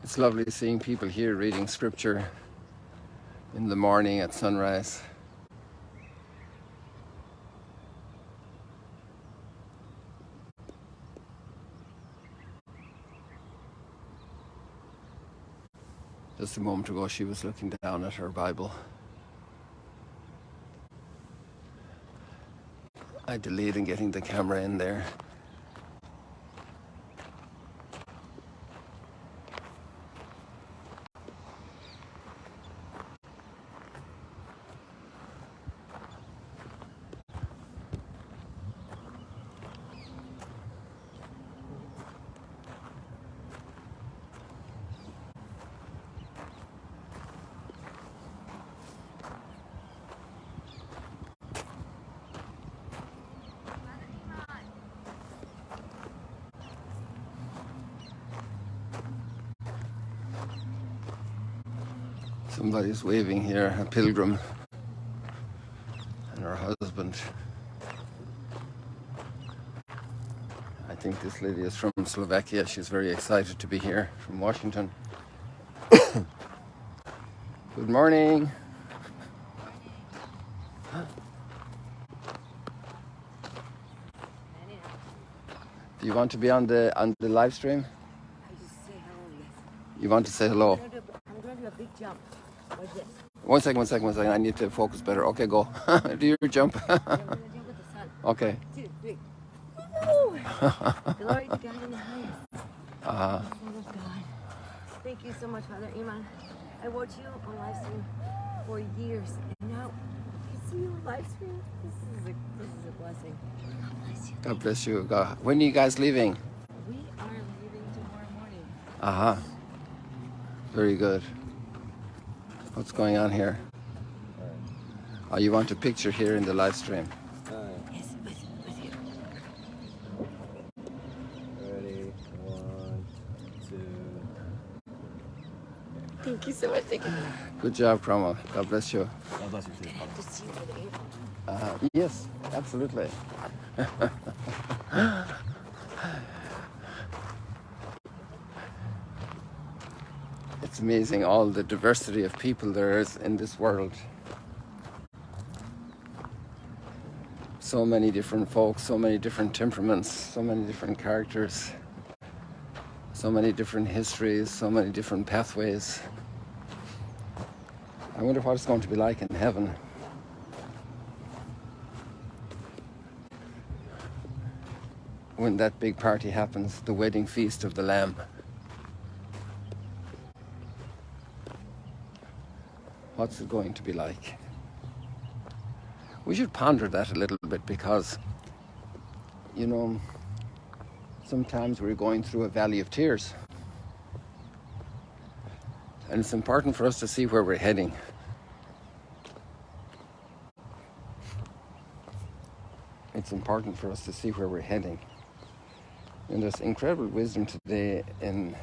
It's lovely seeing people here reading scripture in the morning at sunrise. Just a moment ago, she was looking down at her Bible. I delayed in getting the camera in there. Somebody's waving here, a pilgrim and her husband. I think this lady is from Slovakia. She's very excited to be here from Washington. Good morning. Do you want to be on the live stream? You want to say hello? I'm going to do a big jump. Like this. One second. I need to focus better. Okay, go. Do your jump. I'm going to jump with the sun. Okay. 1, 2, 3. Woo! Glory to God in the highest. Son of God. Thank you so much, Father Iman. I watched you on live stream for years, and now I see you on live stream. This is a blessing. God bless you. God. When are you guys leaving? We are leaving tomorrow morning. Very good. What's going on here? Oh, you want a picture here in the live stream? Yes, with you. Ready? 1, 2. Thank you so much. Thank you. Good job, Cromwell. God bless you. God bless you too. I have to see you for the earphone. Yes, absolutely. It's amazing all the diversity of people there is in this world. So many different folks, so many different temperaments, so many different characters, so many different histories, so many different pathways. I wonder what it's going to be like in heaven. When that big party happens, the wedding feast of the Lamb. What's it going to be like? We should ponder that a little bit because, you know, sometimes we're going through a valley of tears. And it's important for us to see where we're heading. It's important for us to see where we're heading. And there's incredible wisdom today in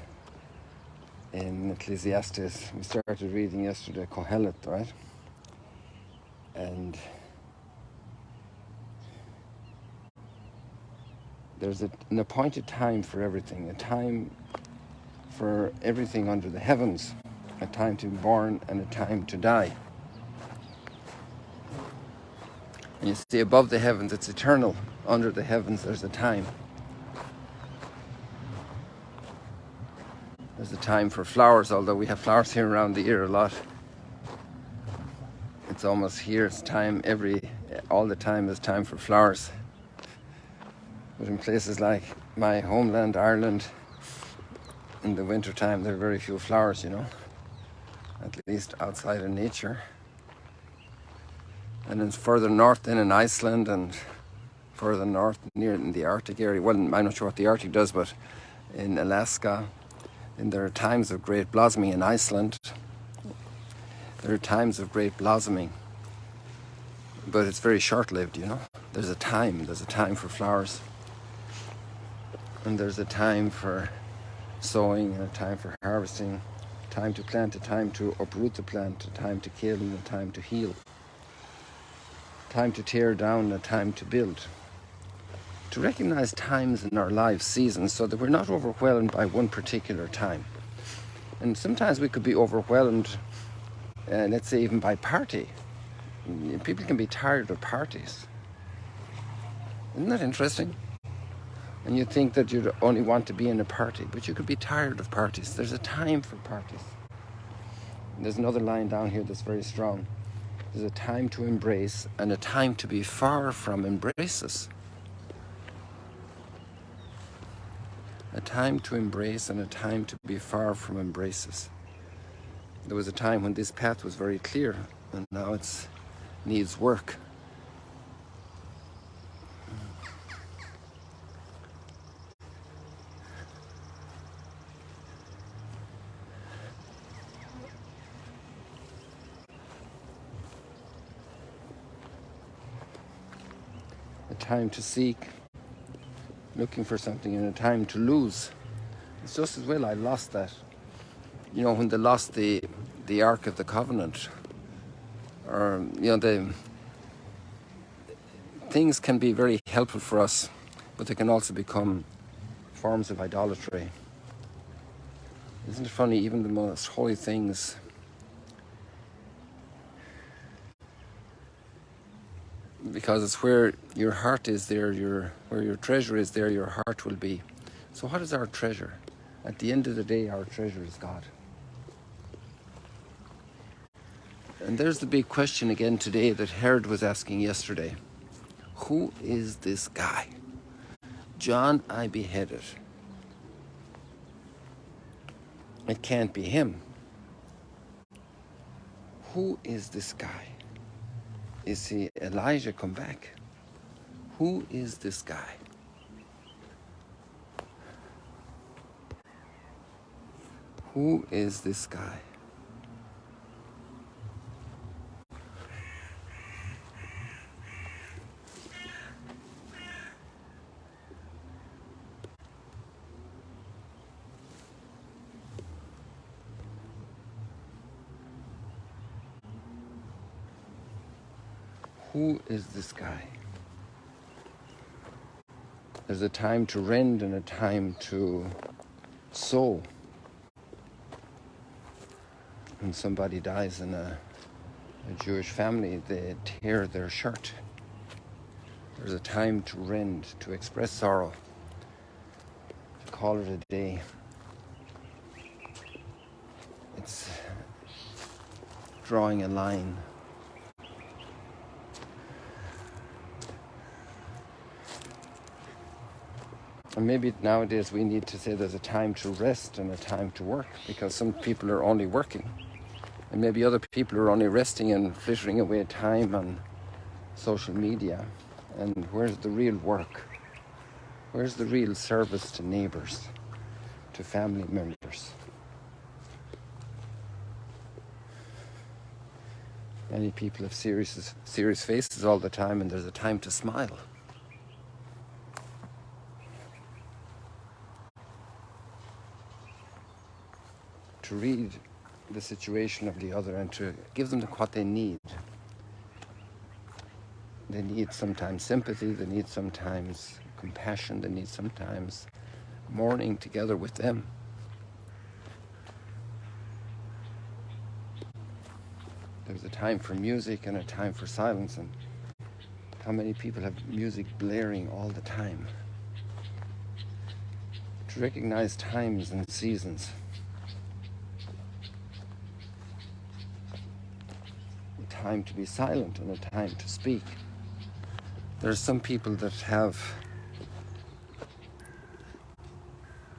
Ecclesiastes. We started reading yesterday Kohelet, right? And there's an appointed time for everything, a time for everything under the heavens, a time to be born and a time to die. And you see, above the heavens, it's eternal. Under the heavens, there's a time. There's a time for flowers, although we have flowers here around the year a lot. It's almost here, it's time, all the time is time for flowers. But in places like my homeland, Ireland, in the winter time, there are very few flowers, you know, at least outside of nature. And then further north then in Iceland and further north near in the Arctic area, well, I'm not sure what the Arctic does, but in Alaska, and there are times of great blossoming in Iceland. There are times of great blossoming, but it's very short-lived, you know. There's a time for flowers. And there's a time for sowing and a time for harvesting, time to plant, a time to uproot the plant, a time to kill and a time to heal, time to tear down, a time to build. To recognize times in our lives, seasons, so that we're not overwhelmed by one particular time. And sometimes we could be overwhelmed, let's say even by party. People can be tired of parties. Isn't that interesting? And you think that you'd only want to be in a party, but you could be tired of parties. There's a time for parties. And there's another line down here that's very strong. There's a time to embrace and a time to be far from embraces. A time to embrace and a time to be far from embraces. There was a time when this path was very clear, and now it needs work. A time to seek, looking for something, and a time to lose. It's just as well I lost that. You know, when they lost the Ark of the Covenant, or, you know, things can be very helpful for us, but they can also become forms of idolatry. Isn't it funny, even the most holy things, because it's where your heart is there, where your treasure is there, your heart will be. So what is our treasure? At the end of the day, our treasure is God. And there's the big question again today that Herod was asking yesterday. Who is this guy? John I beheaded. It can't be him. Who is this guy? Is he Elijah come back? Who is this guy? Who is this guy? Who is this guy? There's a time to rend and a time to sow. When somebody dies in a Jewish family, they tear their shirt. There's a time to rend, to express sorrow, to call it a day. It's drawing a line. And maybe nowadays we need to say there's a time to rest and a time to work, because some people are only working. And maybe other people are only resting and frittering away time on social media. And where's the real work? Where's the real service to neighbours, to family members? Many people have serious faces all the time, and there's a time to smile. To read the situation of the other and to give them what they need. They need sometimes sympathy, they need sometimes compassion, they need sometimes mourning together with them. There's a time for music and a time for silence, and how many people have music blaring all the time? To recognize times and seasons. A time to be silent and a time to speak. There's some people that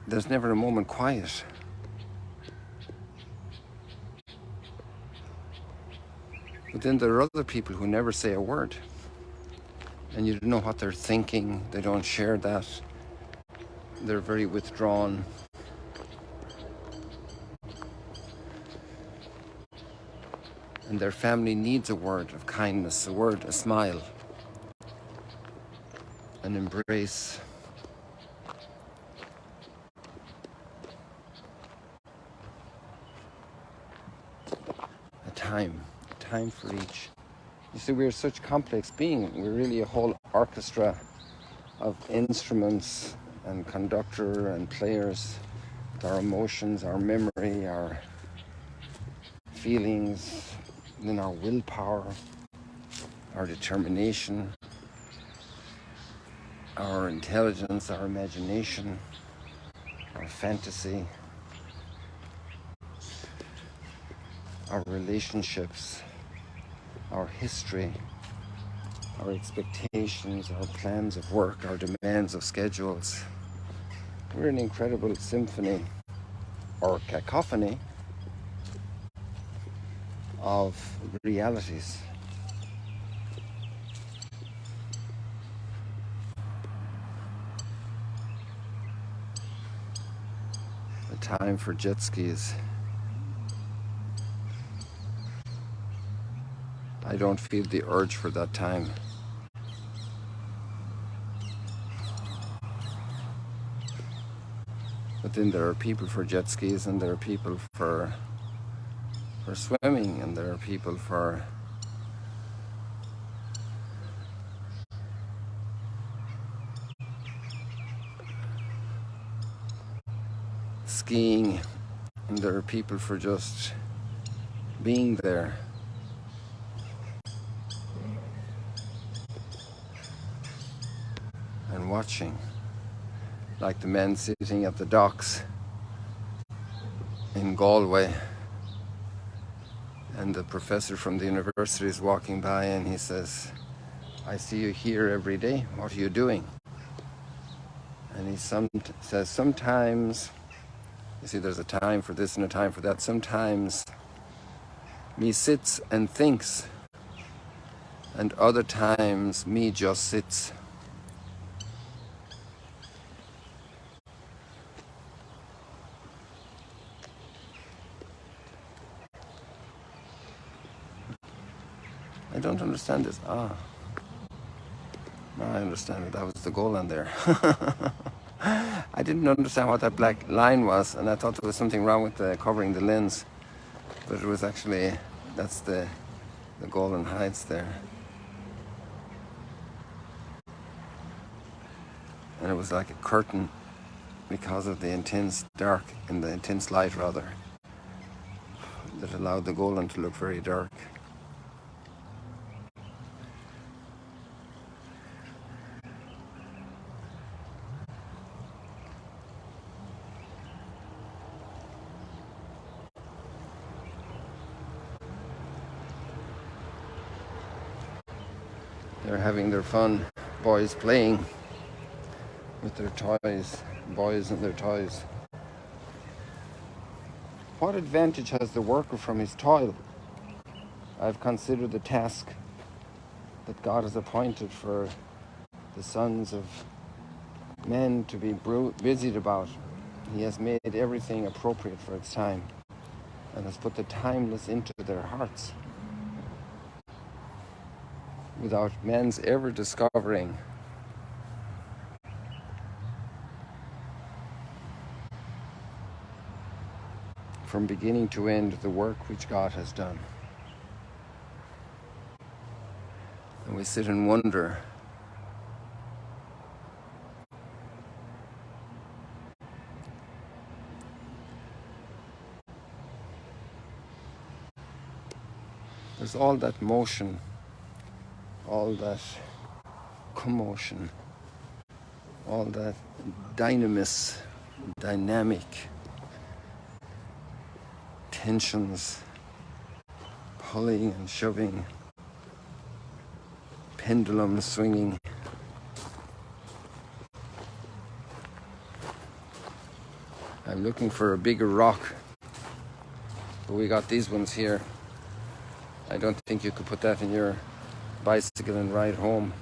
there's never a moment quiet. But then there are other people who never say a word. And you don't know what they're thinking. They don't share that. They're very withdrawn. And their family needs a word of kindness, a word, a smile, an embrace. A time for each. You see, we're such complex beings. We're really a whole orchestra of instruments and conductor and players. our emotions, our memory, our feelings, then our willpower, our determination, our intelligence, our imagination, our fantasy, our relationships, our history, our expectations, our plans of work, our demands of schedules. We're an incredible symphony or cacophony of realities. The time for jet skis. I don't feel the urge for that time. But then there are people for jet skis, and there are people for swimming, and there are people for skiing, and there are people for just being there. And watching, like the men sitting at the docks in Galway, and the professor from the university is walking by and he says, "I see you here every day, what are you doing?" And he says, "Sometimes, you see, there's a time for this and a time for that. Sometimes me sits and thinks, and other times me just sits." I don't understand this. Now I understand it. That was the Golan there. I didn't understand what that black line was, and I thought there was something wrong with covering the lens. But it was actually, that's the Golan Heights there. And it was like a curtain because of the intense dark, and the intense light rather, that allowed the Golan to look very dark. They're having their fun, boys playing with their toys, boys and their toys. What advantage has the worker from his toil? I've considered the task that God has appointed for the sons of men to be busied about. He has made everything appropriate for its time, and has put the timeless into their hearts, without men's ever discovering from beginning to end the work which God has done. And we sit and wonder, there's all that motion, all that commotion, all that dynamic tensions, pulling and shoving, pendulum swinging. I'm looking for a bigger rock, but we got these ones here. I don't think you could put that in your bicycle and ride home.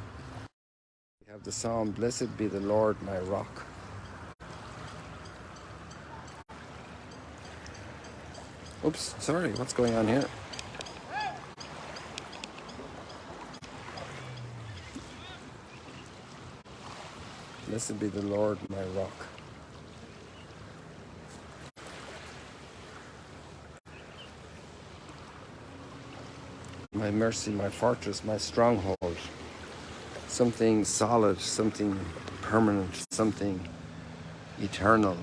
We have the psalm, "Blessed be the Lord, my rock." Oops, sorry, what's going on here? Blessed be the Lord, my rock. My mercy, my fortress, my stronghold. Something solid, something permanent, something eternal.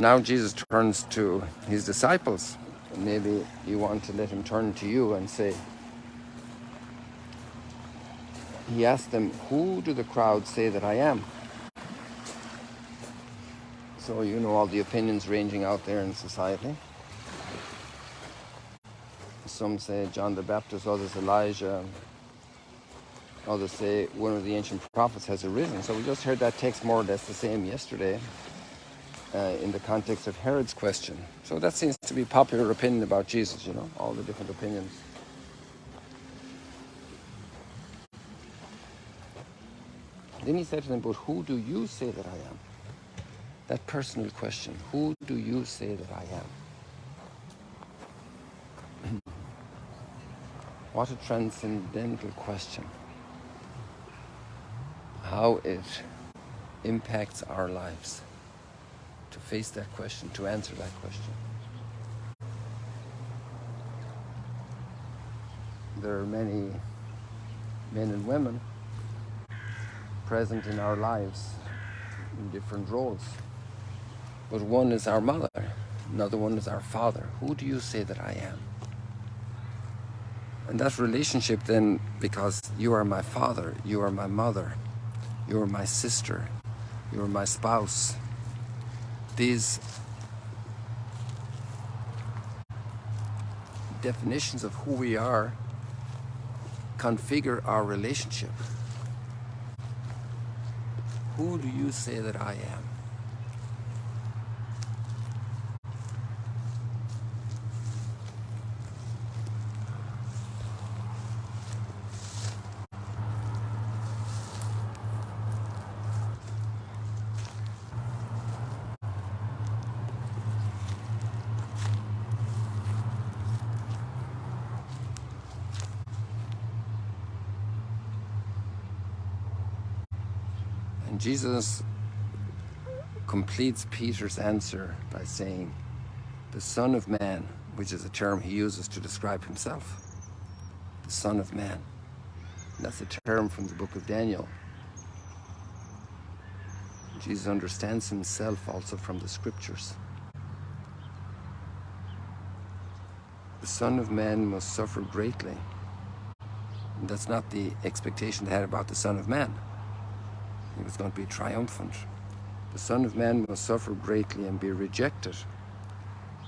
now Jesus turns to his disciples. Maybe you want to let him turn to you and say, he asked them, who do the crowd say that I am? So you know all the opinions ranging out there in society. Some say John the Baptist, others Elijah, others say one of the ancient prophets has arisen. So we just heard that text more or less the same yesterday in the context of Herod's question. So that seems to be popular opinion about Jesus, you know, all the different opinions. Then he said to them, but who do you say that I am? That personal question, who do you say that I am? What a transcendental question. How it impacts our lives to face that question, to answer that question. There are many men and women present in our lives in different roles. But one is our mother, another one is our father. Who do you say that I am? And that relationship then, because you are my father, you are my mother, you are my sister, you are my spouse, these definitions of who we are configure our relationship. Who do you say that I am? And Jesus completes Peter's answer by saying, the Son of Man, which is a term he uses to describe himself. The Son of Man. And that's a term from the book of Daniel. Jesus understands himself also from the scriptures. The Son of Man must suffer greatly. And that's not the expectation they had about the Son of Man. He was going to be triumphant. The Son of Man must suffer greatly and be rejected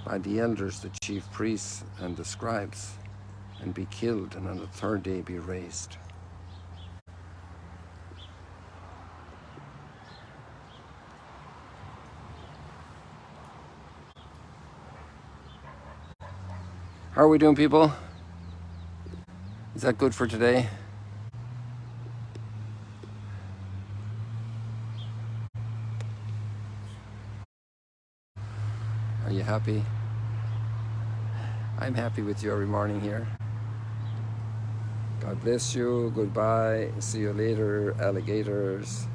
by the elders, the chief priests, and the scribes, and be killed, and on the third day be raised. How are we doing, people? Is that good for today? Are you happy? I'm happy with you every morning here. God bless you. Goodbye. See you later, alligators.